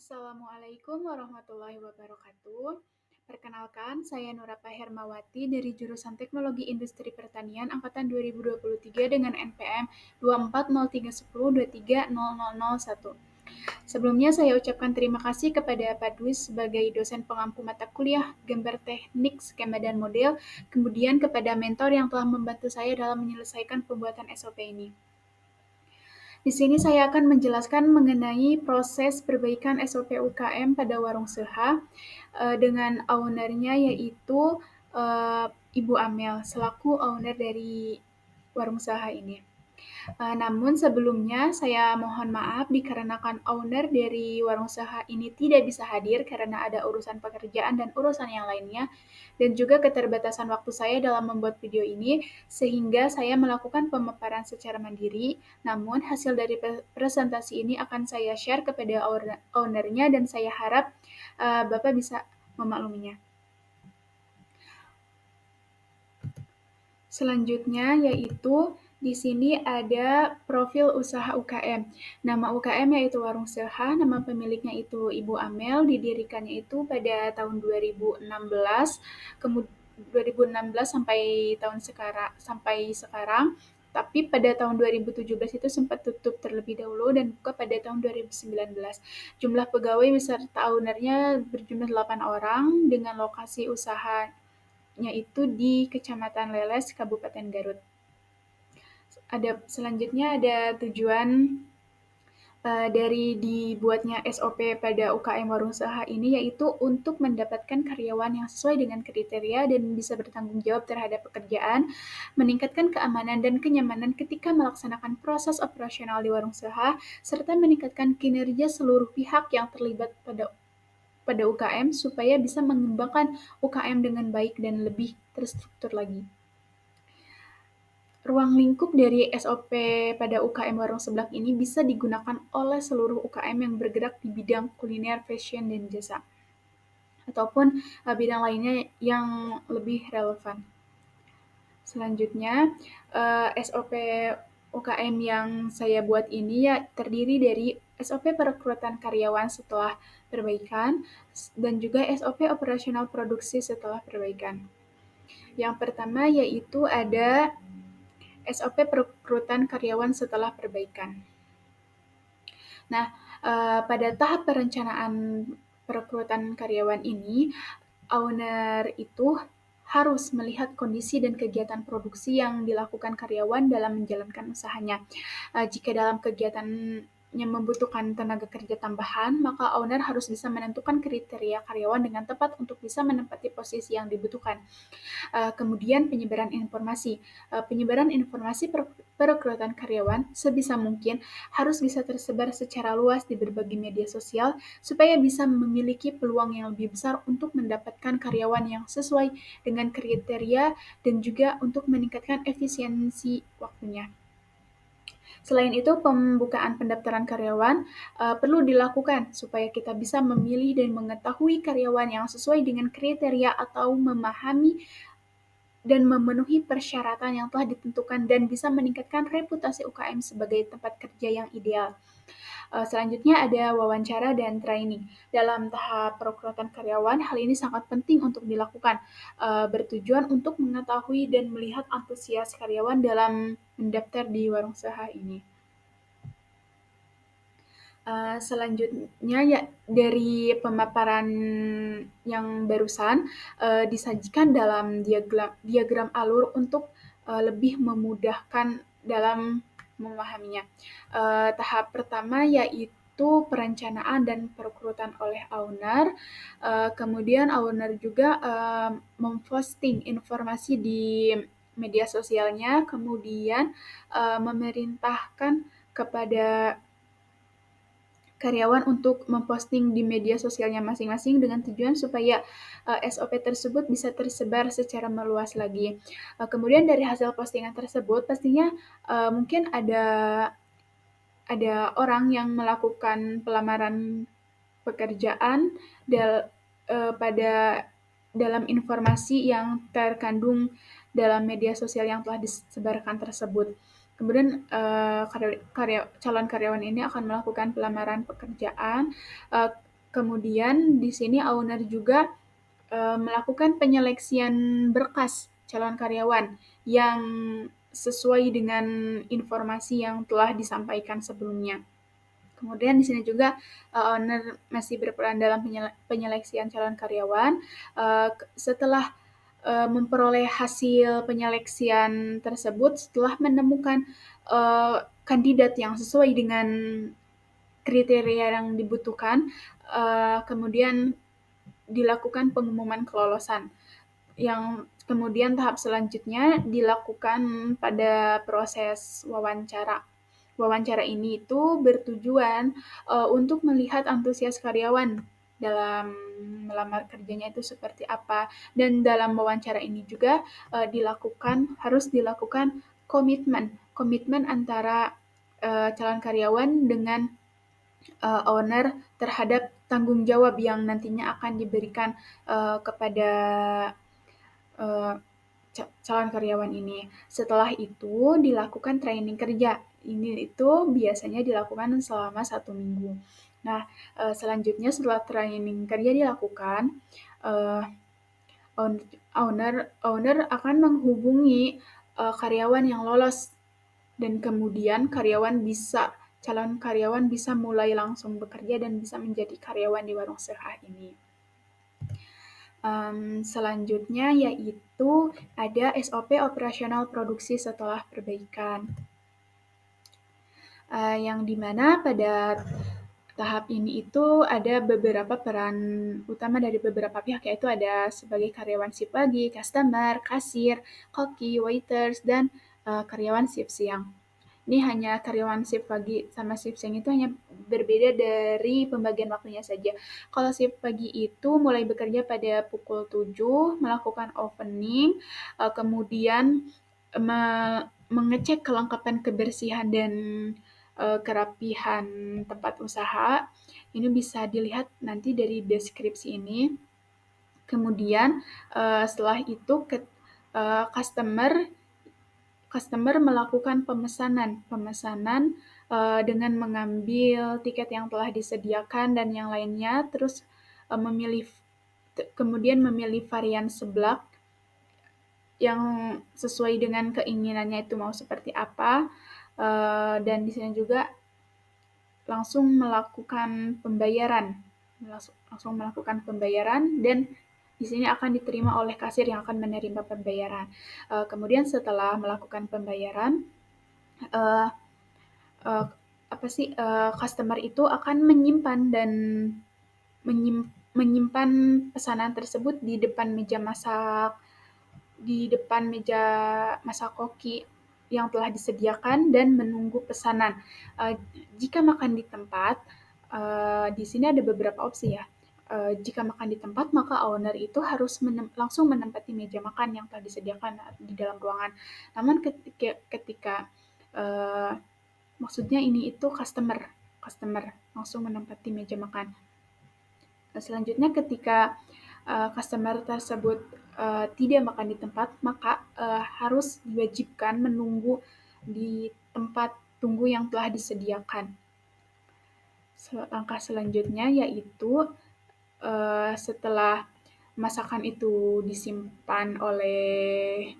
Assalamualaikum warahmatullahi wabarakatuh. Perkenalkan, saya Nurapa Hermawati dari jurusan Teknologi Industri Pertanian angkatan 2023 dengan NPM 2403102300001. Sebelumnya saya ucapkan terima kasih kepada Pak Dwi sebagai dosen pengampu mata kuliah gambar teknik, skema, dan model, kemudian kepada mentor yang telah membantu saya dalam menyelesaikan pembuatan SOP ini. Di sini saya akan menjelaskan mengenai proses perbaikan SOP UKM pada warung seha dengan owner-nya yaitu Ibu Amel selaku owner dari warung seha ini. Namun sebelumnya saya mohon maaf dikarenakan owner dari warung usaha ini tidak bisa hadir karena ada urusan pekerjaan dan urusan yang lainnya, dan juga keterbatasan waktu saya dalam membuat video ini, sehingga saya melakukan pemaparan secara mandiri. Namun hasil dari presentasi ini akan saya share kepada owner-nya dan saya harap Bapak bisa memakluminya. Selanjutnya yaitu di sini ada profil usaha UKM. Nama UKM yaitu Warung Seha, nama pemiliknya itu Ibu Amel, didirikannya itu pada tahun 2016, kemudian 2016 sampai sekarang. Tapi pada tahun 2017 itu sempat tutup terlebih dahulu dan buka pada tahun 2019. Jumlah pegawai beserta ownernya berjumlah 8 orang dengan lokasi usaha itu di Kecamatan Leles, Kabupaten Garut. Selanjutnya ada tujuan dari dibuatnya SOP pada UKM Warung Usaha ini yaitu untuk mendapatkan karyawan yang sesuai dengan kriteria dan bisa bertanggung jawab terhadap pekerjaan, meningkatkan keamanan dan kenyamanan ketika melaksanakan proses operasional di warung usaha, serta meningkatkan kinerja seluruh pihak yang terlibat pada UKM supaya bisa mengembangkan UKM dengan baik dan lebih terstruktur lagi. Ruang lingkup dari SOP pada UKM Warung Seblak ini bisa digunakan oleh seluruh UKM yang bergerak di bidang kuliner, fashion, dan jasa, ataupun bidang lainnya yang lebih relevan. Selanjutnya, SOP UKM yang saya buat ini ya terdiri dari SOP perekrutan karyawan setelah perbaikan dan juga SOP operasional produksi setelah perbaikan. Yang pertama yaitu ada SOP perekrutan karyawan setelah perbaikan. Nah, pada tahap perencanaan perekrutan karyawan ini, owner itu harus melihat kondisi dan kegiatan produksi yang dilakukan karyawan dalam menjalankan usahanya. Jika dalam kegiatannya membutuhkan tenaga kerja tambahan, maka owner harus bisa menentukan kriteria karyawan dengan tepat untuk bisa menempati posisi yang dibutuhkan. Kemudian penyebaran informasi. Penyebaran informasi perekrutan karyawan sebisa mungkin harus bisa tersebar secara luas di berbagai media sosial supaya bisa memiliki peluang yang lebih besar untuk mendapatkan karyawan yang sesuai dengan kriteria dan juga untuk meningkatkan efisiensi waktunya. Selain itu, pembukaan pendaftaran karyawan perlu dilakukan supaya kita bisa memilih dan mengetahui karyawan yang sesuai dengan kriteria atau memahami dan memenuhi persyaratan yang telah ditentukan dan bisa meningkatkan reputasi UKM sebagai tempat kerja yang ideal. Selanjutnya ada wawancara dan training. Dalam tahap perekrutan karyawan, hal ini sangat penting untuk dilakukan, bertujuan untuk mengetahui dan melihat antusias karyawan dalam mendaftar di warung usaha ini. Selanjutnya ya dari pemaparan yang barusan disajikan dalam diagram alur untuk lebih memudahkan dalam memahaminya. Tahap pertama yaitu perencanaan dan perekrutan oleh owner. Kemudian owner juga memposting informasi di media sosialnya, kemudian memerintahkan kepada karyawan untuk memposting di media sosialnya masing-masing dengan tujuan supaya SOP tersebut bisa tersebar secara meluas lagi. Kemudian dari hasil postingan tersebut pastinya mungkin ada orang yang melakukan pelamaran pekerjaan pada dalam informasi yang terkandung dalam media sosial yang telah disebarkan tersebut. Kemudian calon karyawan ini akan melakukan pelamaran pekerjaan Kemudian di sini owner juga melakukan penyeleksian berkas calon karyawan yang sesuai dengan informasi yang telah disampaikan sebelumnya. Kemudian di sini juga owner masih berperan dalam penyeleksian calon karyawan. Setelah memperoleh hasil penyeleksian tersebut, setelah menemukan kandidat yang sesuai dengan kriteria yang dibutuhkan, kemudian dilakukan pengumuman kelolosan. Yang kemudian tahap selanjutnya dilakukan pada proses wawancara. Wawancara ini itu bertujuan untuk melihat antusias karyawan dalam melamar kerjanya itu seperti apa, dan dalam wawancara ini juga harus dilakukan komitmen antara calon karyawan dengan owner terhadap tanggung jawab yang nantinya akan diberikan kepada uh, calon karyawan ini. Setelah itu dilakukan training kerja. Ini itu biasanya dilakukan selama 1 minggu. Nah, selanjutnya setelah training kerja dilakukan, uh, owner akan menghubungi karyawan yang lolos, dan kemudian calon karyawan bisa mulai langsung bekerja dan bisa menjadi karyawan di warung sehat ini. Selanjutnya yaitu ada SOP operasional produksi setelah perbaikan. Yang dimana pada tahap ini itu ada beberapa peran utama dari beberapa pihak, yaitu ada sebagai karyawan shift pagi, customer, kasir, koki, waiters, dan karyawan shift siang. Ini hanya karyawan shift pagi sama shift siang itu hanya berbeda dari pembagian waktunya saja. Kalau shift pagi itu mulai bekerja pada pukul 7, melakukan opening, kemudian mengecek kelengkapan kebersihan dan kerapihan tempat usaha. Ini bisa dilihat nanti dari deskripsi ini. Kemudian setelah itu customer melakukan pemesanan dengan mengambil tiket yang telah disediakan dan yang lainnya, terus kemudian memilih varian seblak yang sesuai dengan keinginannya itu mau seperti apa, dan di sini juga langsung melakukan pembayaran dan di sini akan diterima oleh kasir yang akan menerima pembayaran. Kemudian setelah melakukan pembayaran, uh, uh, customer itu akan menyimpan pesanan tersebut di depan meja masak koki yang telah disediakan dan menunggu pesanan. Jika makan di tempat, di sini ada beberapa opsi ya. Jika makan di tempat, maka owner itu harus langsung menempati meja makan yang telah disediakan di dalam ruangan. Namun ketika maksudnya ini itu customer langsung menempati meja makan. Selanjutnya ketika customer tersebut tidak makan di tempat, maka harus diwajibkan menunggu di tempat tunggu yang telah disediakan. Langkah selanjutnya yaitu setelah masakan itu disimpan oleh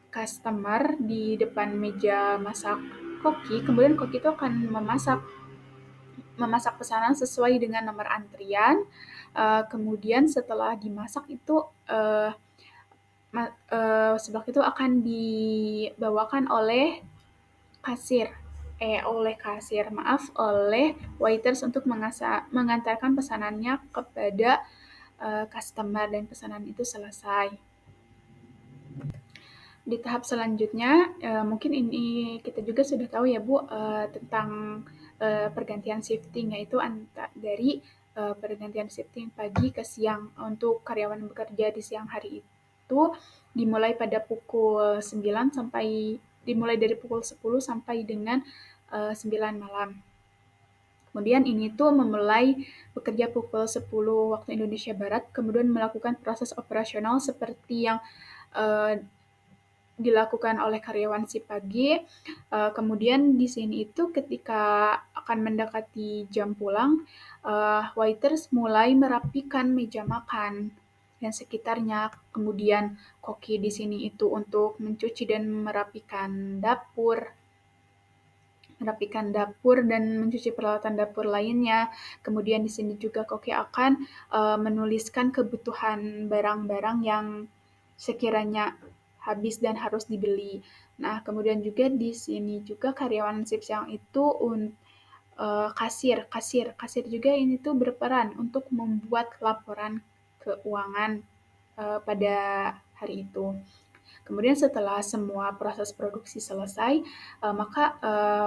customer di depan meja masak koki, kemudian koki itu akan memasak pesanan sesuai dengan nomor antrian. Kemudian setelah dimasak itu seblak itu akan dibawakan oleh waiters untuk mengantarkan pesanannya kepada customer dan pesanan itu selesai. Di tahap selanjutnya, mungkin ini kita juga sudah tahu ya Bu, tentang pergantian shifting, yaitu dari pergantian shifting pagi ke siang. Untuk karyawan yang bekerja di siang hari itu dimulai dari pukul 10 sampai dengan 9 malam. Kemudian ini tuh memulai bekerja pukul 10 waktu Indonesia Barat, kemudian melakukan proses operasional seperti yang dilakukan oleh karyawan shift pagi. Kemudian di sini itu ketika akan mendekati jam pulang, waiters mulai merapikan meja makan dan sekitarnya. Kemudian koki di sini itu untuk mencuci dan merapikan dapur dan mencuci peralatan dapur lainnya. Kemudian di sini juga koki akan menuliskan kebutuhan barang-barang yang sekiranya habis dan harus dibeli. Nah, kemudian juga di sini juga karyawan shift siang itu kasir juga ini tuh berperan untuk membuat laporan keuangan pada hari itu. Kemudian setelah semua proses produksi selesai, maka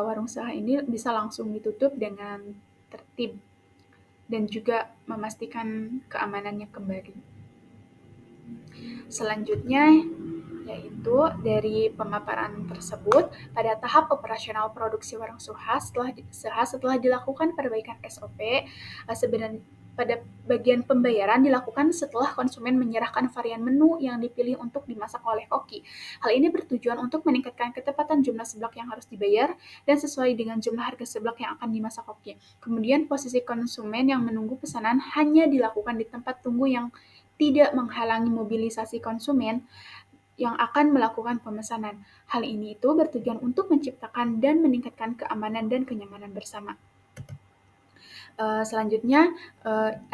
warung usaha ini bisa langsung ditutup dengan tertib dan juga memastikan keamanannya kembali. Selanjutnya yaitu dari pemaparan tersebut, pada tahap operasional produksi warung setelah dilakukan perbaikan SOP, sebenarnya pada bagian pembayaran dilakukan setelah konsumen menyerahkan varian menu yang dipilih untuk dimasak oleh koki. Hal ini bertujuan untuk meningkatkan ketepatan jumlah seblak yang harus dibayar dan sesuai dengan jumlah harga seblak yang akan dimasak koki. Kemudian posisi konsumen yang menunggu pesanan hanya dilakukan di tempat tunggu yang tidak menghalangi mobilisasi konsumen yang akan melakukan pemesanan. Hal ini itu bertujuan untuk menciptakan dan meningkatkan keamanan dan kenyamanan bersama. Selanjutnya,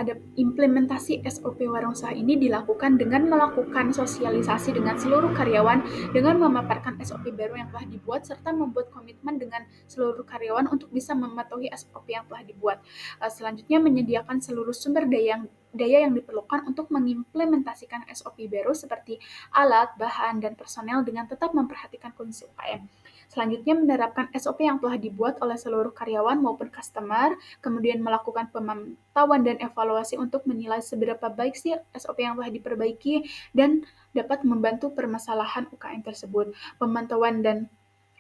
ada implementasi SOP warung usaha ini dilakukan dengan melakukan sosialisasi dengan seluruh karyawan dengan memaparkan SOP baru yang telah dibuat serta membuat komitmen dengan seluruh karyawan untuk bisa mematuhi SOP yang telah dibuat. Selanjutnya, menyediakan seluruh sumber daya yang diperlukan untuk mengimplementasikan SOP baru seperti alat, bahan, dan personel dengan tetap memperhatikan kondisi UKM. Selanjutnya, menerapkan SOP yang telah dibuat oleh seluruh karyawan maupun customer, kemudian melakukan pemantauan dan evaluasi untuk menilai seberapa baik sih SOP yang telah diperbaiki dan dapat membantu permasalahan UKM tersebut. Pemantauan dan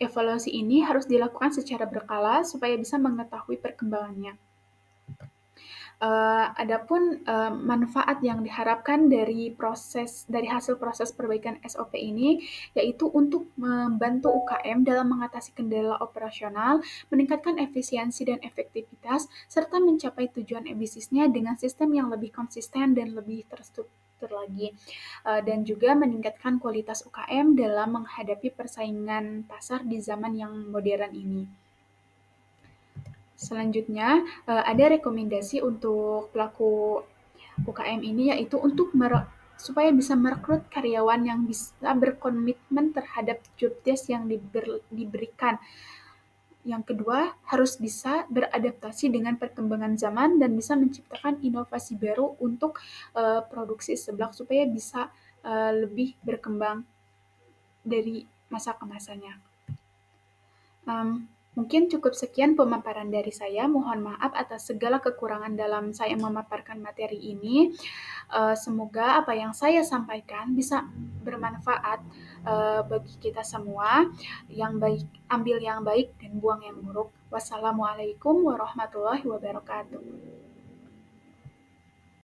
evaluasi ini harus dilakukan secara berkala supaya bisa mengetahui perkembangannya. Adapun manfaat yang diharapkan dari hasil proses perbaikan SOP ini yaitu untuk membantu UKM dalam mengatasi kendala operasional, meningkatkan efisiensi dan efektivitas, serta mencapai tujuan bisnisnya dengan sistem yang lebih konsisten dan lebih terstruktur lagi, dan juga meningkatkan kualitas UKM dalam menghadapi persaingan pasar di zaman yang modern ini. Selanjutnya, ada rekomendasi untuk pelaku UKM ini yaitu untuk supaya bisa merekrut karyawan yang bisa berkomitmen terhadap job desk yang diberikan. Yang kedua, harus bisa beradaptasi dengan perkembangan zaman dan bisa menciptakan inovasi baru untuk produksi seblak supaya bisa lebih berkembang dari masa ke masanya. Mungkin cukup sekian pemaparan dari saya. Mohon maaf atas segala kekurangan dalam saya memaparkan materi ini. Semoga apa yang saya sampaikan bisa bermanfaat bagi kita semua. Yang baik, ambil yang baik dan buang yang buruk. Wassalamualaikum warahmatullahi wabarakatuh.